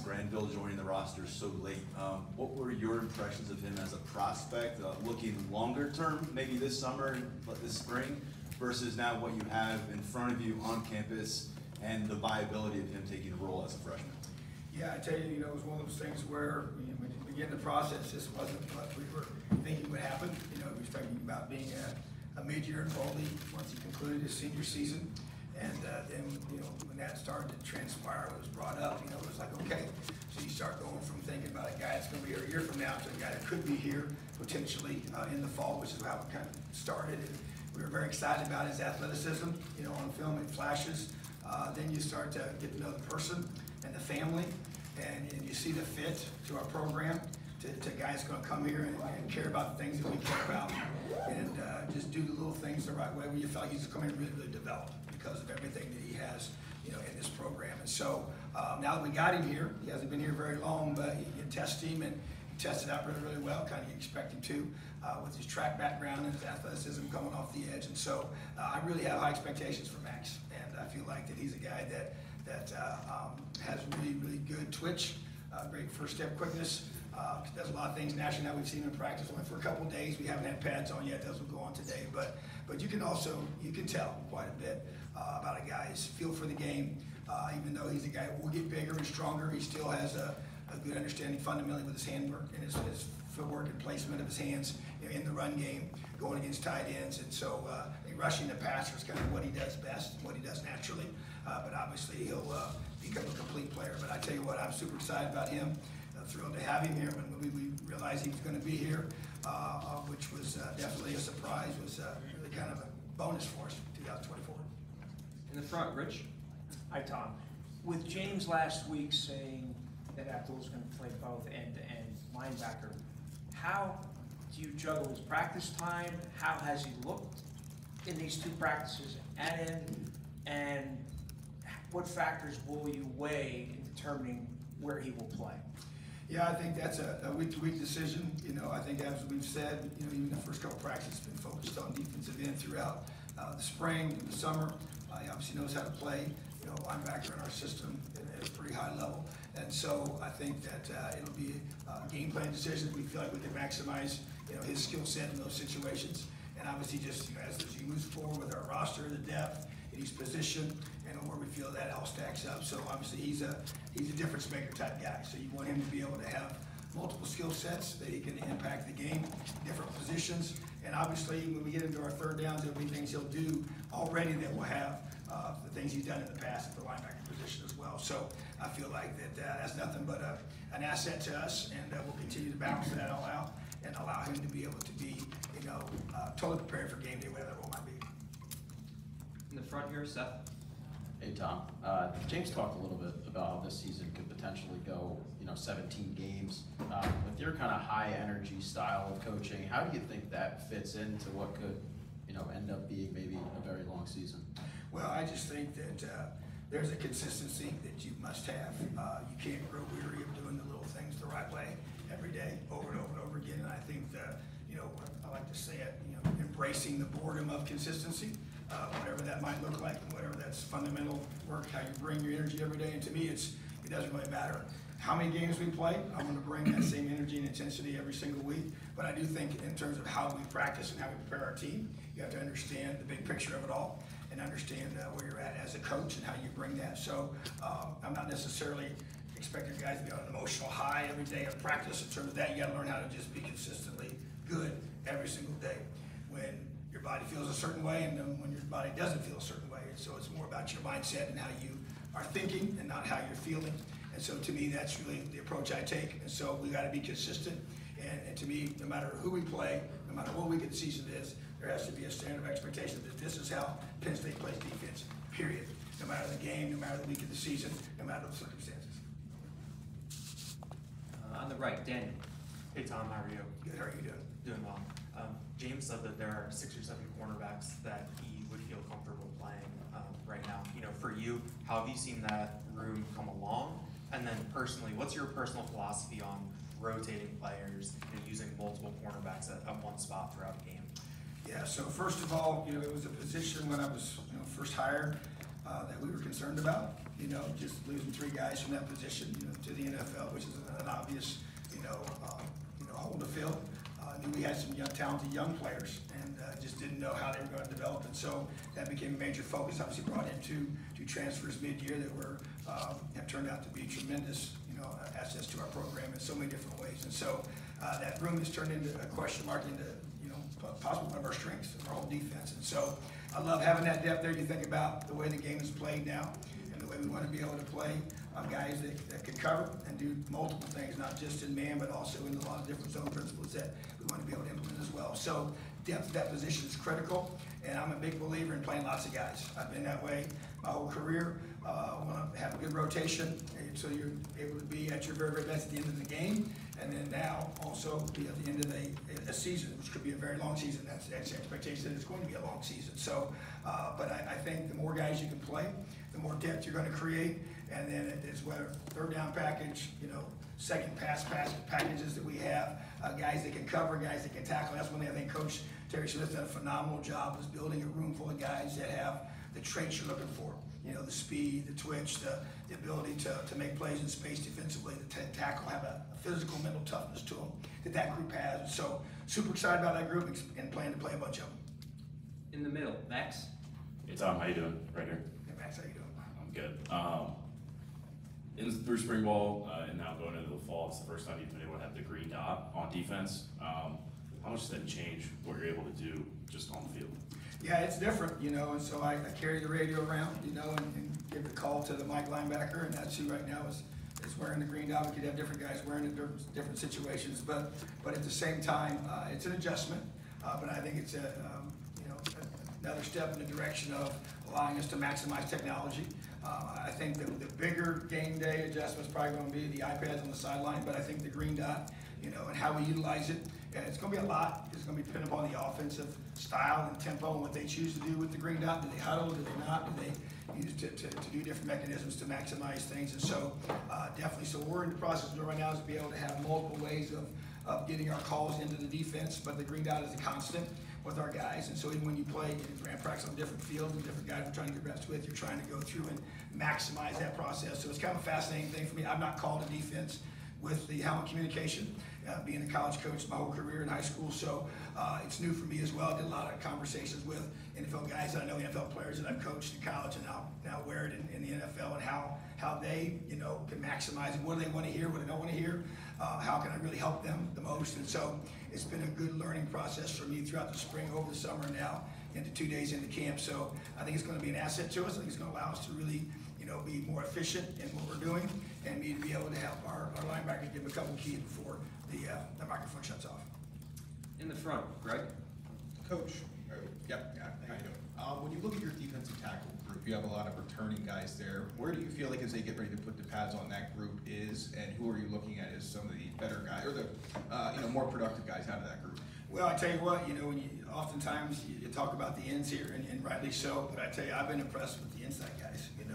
Granville joining the roster so late. What were your impressions of him as a prospect, looking longer term, maybe this summer, this spring, versus now what you have in front of you on campus and the viability of him taking a role as a freshman? Yeah, I tell you, it was one of those things where when you begin the process, this wasn't what we were thinking would happen. We were talking about being a mid-year enrollee once he concluded his senior season. And then, when that started to transpire, it was brought up, it was like, okay. So you start going from thinking about a guy that's going to be here a year from now to a guy that could be here potentially in the fall, which is how it kind of started. And we were very excited about his athleticism, on film and flashes. Then you start to get to know the person and the family, and you see the fit to our program, to guys going to come here and care about the things that we care about, and just do the little things the right way where you felt he's coming to really develop because of everything that he has, in this program. And so now that we got him here, he hasn't been here very long, but you test him, and he tested out really, really well, kind of you expect him to, with his track background and his athleticism coming off the edge. And so I really have high expectations for Max, and I feel like that he's a guy that has really, really good twitch, great first step quickness, does a lot of things naturally. Now we've seen him in practice only for a couple of days. We haven't had pads on yet. Those will go on today. But you can tell quite a bit about a guy's feel for the game. Even though he's a guy who will get bigger and stronger, he still has a good understanding fundamentally with his handwork and his footwork and placement of his hands in the run game, going against tight ends. And so rushing the passer is kind of what he does best, what he does naturally. But obviously he'll become a complete player. But I tell you what, I'm super excited about him. Thrilled to have him here. When we realized he was going to be here, which was definitely a surprise, was really kind of a bonus for us in 2024. In the front, Rich. Hi, Tom. With James last week saying that Abdul's going to play both end-to-end linebacker, how do you juggle his practice time? How has he looked in these two practices at end? And what factors will you weigh in determining where he will play? Yeah, I think that's a week-to-week decision. I think as we've said, even the first couple practices have been focused on defensive end throughout the spring and the summer. He obviously knows how to play, linebacker in our system at a pretty high level. And so I think that it'll be a game plan decision. We feel like we can maximize, his skill set in those situations. And obviously just, as he moves forward with our roster, the depth, in his position, and where we feel that all stacks up. So obviously he's a difference maker type guy. So you want him to be able to have multiple skill sets that he can impact the game, different positions. And obviously when we get into our third downs, there'll be things he'll do already that will have the things he's done in the past at the linebacker position as well. So I feel like that's nothing but an asset to us, and we'll continue to balance that all out and allow him to be able to be, totally prepared for game day, whatever that role might be. In the front here, Seth. Hey, Tom. James talked a little bit about how this season could potentially go, 17 games. With your kind of high energy style of coaching, how do you think that fits into what could, end up being maybe a very long season? Well, I just think that there's a consistency that you must have. You can't grow weary of doing the little things the right way every day, over and over and over again. And I think that, I like to say it, embracing the boredom of consistency. Whatever that might look like, and whatever that's fundamental work, how you bring your energy every day. And to me, it doesn't really matter how many games we play. I'm going to bring that same energy and intensity every single week. But I do think in terms of how we practice and how we prepare our team, you have to understand the big picture of it all and understand where you're at as a coach and how you bring that. So I'm not necessarily expecting guys to be on an emotional high every day of practice. In terms of that, you got to learn how to just be consistently good every single day. When your body feels a certain way, and then when your body doesn't feel a certain way. And so it's more about your mindset and how you are thinking and not how you're feeling. And so to me, that's really the approach I take. And so we got to be consistent. And to me, no matter who we play, no matter what week of the season is, there has to be a standard of expectation that this is how Penn State plays defense, period. No matter the game, no matter the week of the season, no matter the circumstances. On the right, Daniel. Hey Tom, how are you? Good, how are you doing? Doing well. James said that there are 6 or 7 cornerbacks that he would feel comfortable playing right now. For you, how have you seen that room come along? And then personally, what's your personal philosophy on rotating players and using multiple cornerbacks at one spot throughout the game? Yeah, so first of all, it was a position when I was first hired that we were concerned about. You know, just losing 3 guys from that position, you know, to the NFL, which is an obvious, hole to fill. Knew we had some talented young players, and just didn't know how they were going to develop. And so that became a major focus. Obviously, brought in two transfers mid-year that were have turned out to be tremendous, assets to our program in so many different ways. And so that room has turned into a question mark, into possibly one of our strengths of our whole defense. And so I love having that depth there. You think about the way the game is played now, and the way we want to be able to play guys that can cover and do multiple things, not just in man, but also in a lot of different zone principles that we want to be able to implement as well. So depth of that position is critical, and I'm a big believer in playing lots of guys. I've been that way my whole career. I want to have a good rotation, so you're able to be at your very, very best at the end of the game, and then now also be at the end of a season, which could be a very long season. That's the expectation that it's going to be a long season. So, but I think the more guys you can play, the more depth you're going to create, and then it's whether third down package, second pass packages that we have, guys that can cover, guys that can tackle. That's one thing I think Coach Terry Smith done a phenomenal job, is building a room full of guys that have the traits you're looking for. The speed, the twitch, the ability to make plays in space defensively, to tackle, have a physical, mental toughness to them that group has. So super excited about that group and plan to play a bunch of them. In the middle, Max. Hey Tom, how you doing? Right here. Hey Max, how you doing? I'm good. Through spring ball and now going into the fall, it's the first time you've been able to have the green dot on defense. How much does that change what you're able to do just on the field? Yeah, it's different, and so I carry the radio around, and give the call to the Mike linebacker, and that's who right now is wearing the green dot. We could have different guys wearing it in different situations, but at the same time, it's an adjustment. But I think it's another step in the direction of allowing us to maximize technology. I think that the bigger game day adjustment is probably going to be the iPads on the sideline, but I think the green dot, and how we utilize it, it's going to be a lot. It's going to be dependent upon the offensive style and tempo and what they choose to do with the green dot. Do they huddle? Do they not? Do they use to do different mechanisms to maximize things? And so definitely, so we're in the process right now is to be able to have multiple ways of getting our calls into the defense, but the green dot is a constant with our guys. And so even when you play in practice on different fields and different guys we're trying to get reps with, you're trying to go through and maximize that process. So it's kind of a fascinating thing for me. I've not called a defense with the helmet communication, being a college coach my whole career in high school. So it's new for me as well. I did a lot of conversations with NFL guys that I know, NFL players that I've coached in college and now wear it in the NFL, and how they, can maximize it. What do they want to hear? What do they don't want to hear? How can I really help them the most? And so it's been a good learning process for me throughout the spring, over the summer, now into 2 days into camp. So I think it's going to be an asset to us. I think it's going to allow us to really, be more efficient in what we're doing, and me to be able to help our linebackers give them a couple keys before the microphone shuts off. In the front, Greg. Coach, yep, how you doing? When you look at your defensive tackle group, you have a lot of returning guys there. Where do you feel like, as they get ready to put the pads on, that group is, and who are you looking at as some of the better guys, or the more productive guys out of that group? Well, I tell you what, when oftentimes you talk about the ends here, and rightly so, but I tell you, I've been impressed with the inside guys, and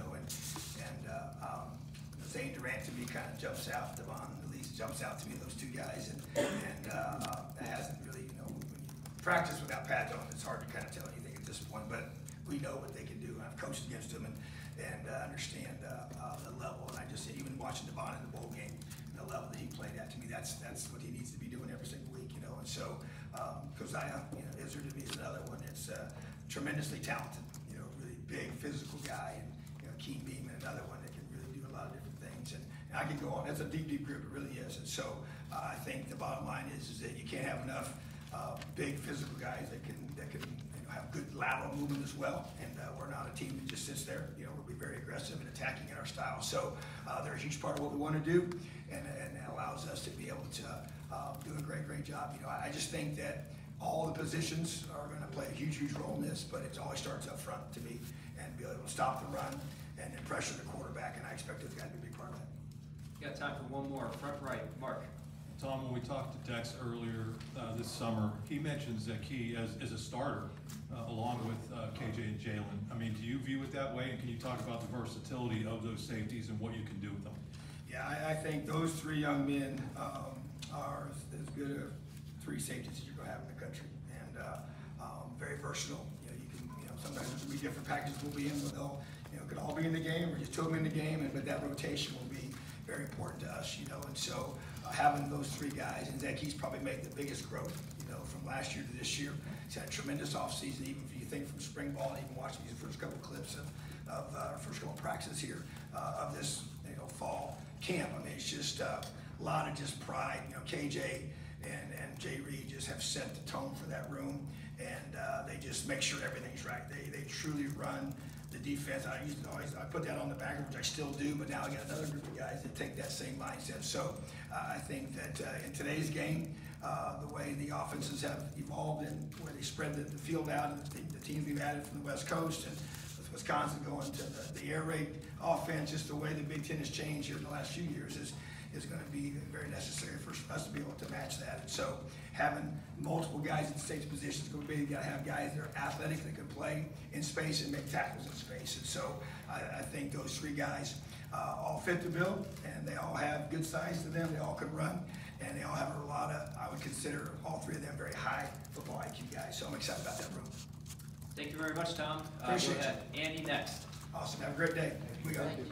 Zane Durant to me kind of jumps out, Devon at least jumps out to me, those two guys, and that hasn't really, when you practice without pads on, it's hard to kind of tell anything at this point, but we know what they can do. I've coached against them and understand the level, and I just said, even watching Devon in the bowl game, the level that he played at, to me, that's what he needs to be doing every single week, and so Josiah, Izard to me is another one that's tremendously talented, really big physical guy, and Keen Beeman, another one that can really do a lot of different things, and I can go on. That's a deep group, it really is. And so I think the bottom line is that you can't have enough big physical guys that can have good lateral movement as well. And we're not a team that just sits there. We'll be very aggressive and attacking in our style. So they're a huge part of what we want to do, and it allows us to be able to do a great job. I just think that all the positions are going to play a huge role in this, but it always starts up front to me, and be able to stop the run and then pressure the quarterback, and I expect it's got to be a big part of that. You got time for one more. Front right, Mark. Tom, when we talked to Dex earlier this summer, he mentions that Key as a starter along with KJ and Jalen. I mean, do you view it that way? And can you talk about the versatility of those safeties and what you can do with them? Yeah, I think those three young men are as good of three safeties as you're going to have in the country, and very versatile. You can sometimes there'll be different packages we'll be in, but they'll could all be in the game, or just two of them in the game, but that rotation will be very important to us, and so having those three guys, and Zeke's probably made the biggest growth, from last year to this year. He's had a tremendous offseason, even if you think from spring ball, and even watching these first couple clips of first couple practices here of this, fall camp. I mean, it's just a lot of just pride. KJ and Jay Reed just have set the tone for that room, and they just make sure everything's right. They truly run the defense. I used to always, I put that on the back, which I still do, but now I got another group of guys that take that same mindset. So I think that in today's game, the way the offenses have evolved and where they spread the field out, and the teams we've added from the West Coast, and with Wisconsin going to the air raid offense, just the way the Big Ten has changed here in the last few years is going to be very necessary for us to be able to match that. And so having multiple guys in state's positions is going to be, you got to have guys that are athletic, that can play in space and make tackles in space. And so I think those three guys all fit the bill, and they all have good size to them. They all can run, and they all have a lot of, I would consider all three of them very high football IQ guys. So I'm excited about that room. Thank you very much, Tom. Appreciate we'll have Andy next. Awesome. Have a great day. We go. Thank you.